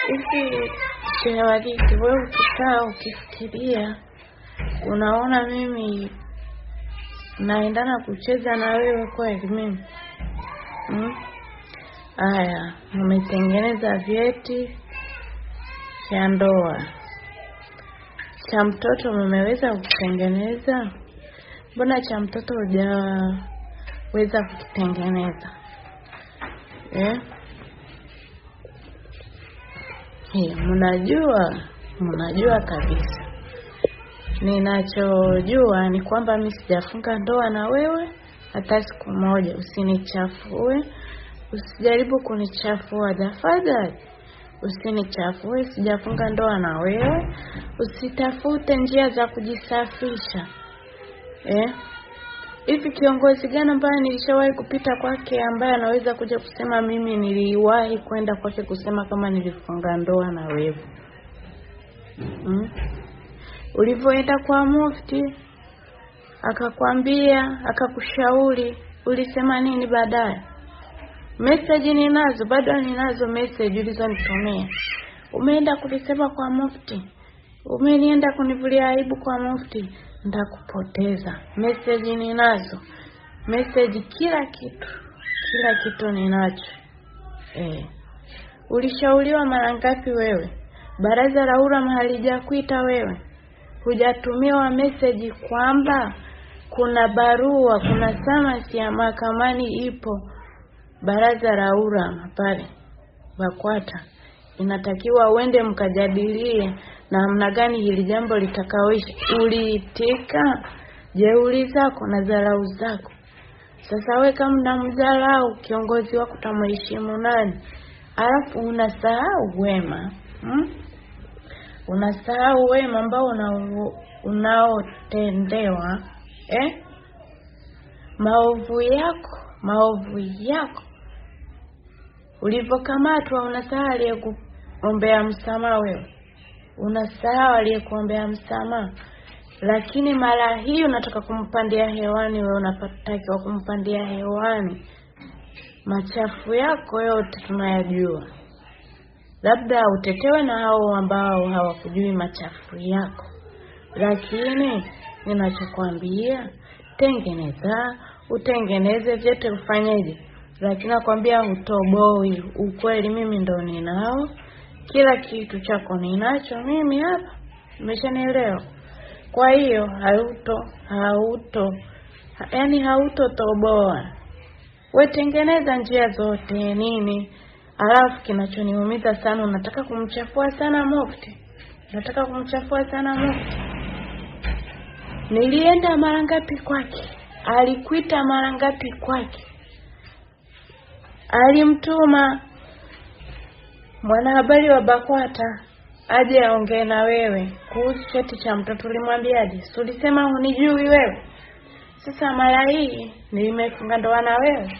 Hivi Shewariti, wewe ukikaa ukifikiria, unaona mimi naendana kucheza na wewe kweli mimi? Haya, mmetengeneza vyeti vya ndoa. Cha mtoto mmeweza kutengeneza? Mbona cha mtoto hujaweza kukitengeneza? Mnajua kabisa. Ninachojua ni kwamba mimi sijafunga ndoa na wewe hata siku moja. Usinichafue, usijaribu kunichafua tafadhali. Usinichafue, sijafunga ndoa na wewe. Usitafute njia za kujisafisha. Hivi kiongozi gani ambaye nilishawahi kupita kwake ambaye anaweza kuja kusema mimi niliwahi kwenda kwake kusema kama nilifunga ndoa na wewe? Ulivyoenda kwa mufti akakwambia, akakushauri, ulisema nini baadaye? Message ninazo, bado ninazo message ulizonitumia. Umeenda kulisema kwa mufti, umenienda kunivulia aibu kwa mufti, ndakupoteza. Message ninazo, message kila kitu ninacho. Ulishauriwa mara ngapi wewe? Baraza la ulama halijakuita wewe? Hujatumiwa message kwamba kuna barua, kuna samasi ya mahakamani ipo baraza la ulama pale BAKWATA, inatakiwa uende mkajadilie namna gani hili jambo litakaoishi. Uliitika jeuri zako na dharau zako. Sasa wewe kama unamdharau kiongozi wako utamheshimu nani? Alafu unasahau wema. Unasahau wema ambao unaotendewa. Maovu yako. Ulipokamatwa unasahau aliyekuombea msamaha wewe. Unasahau aliyekuombea msamaha. Lakini mara hii unataka kumpandia hewani wewe, unapatakiwa kumpandia hewani. Machafu yako yote tunayajua. Labda utetewe na hao ambao hawakujui machafu yako. Lakini ninachokuambia, utengeneze vyote ufanyeje. Lakini nakwambia utoboi. Ukweli mimi ndo ninao. Kila kitu chako ninacho mimi hapa. Umeshanielewa? Kwa hiyo hautotoboa. Wewe tengeneza njia zote nini. Alafu kinachoniumiza sana, unataka kumchafua sana mufti. Nilienda mara ngapi kwake? Alikuita mara ngapi kwake? Alimtuma mwanahabari wa BAKWATA aje aongee na wewe kuhusu cheti cha mtoto. Ulimwambiaje? Ulisema hunijui wewe. Sasa mara hii nimefunga ndoa na wewe.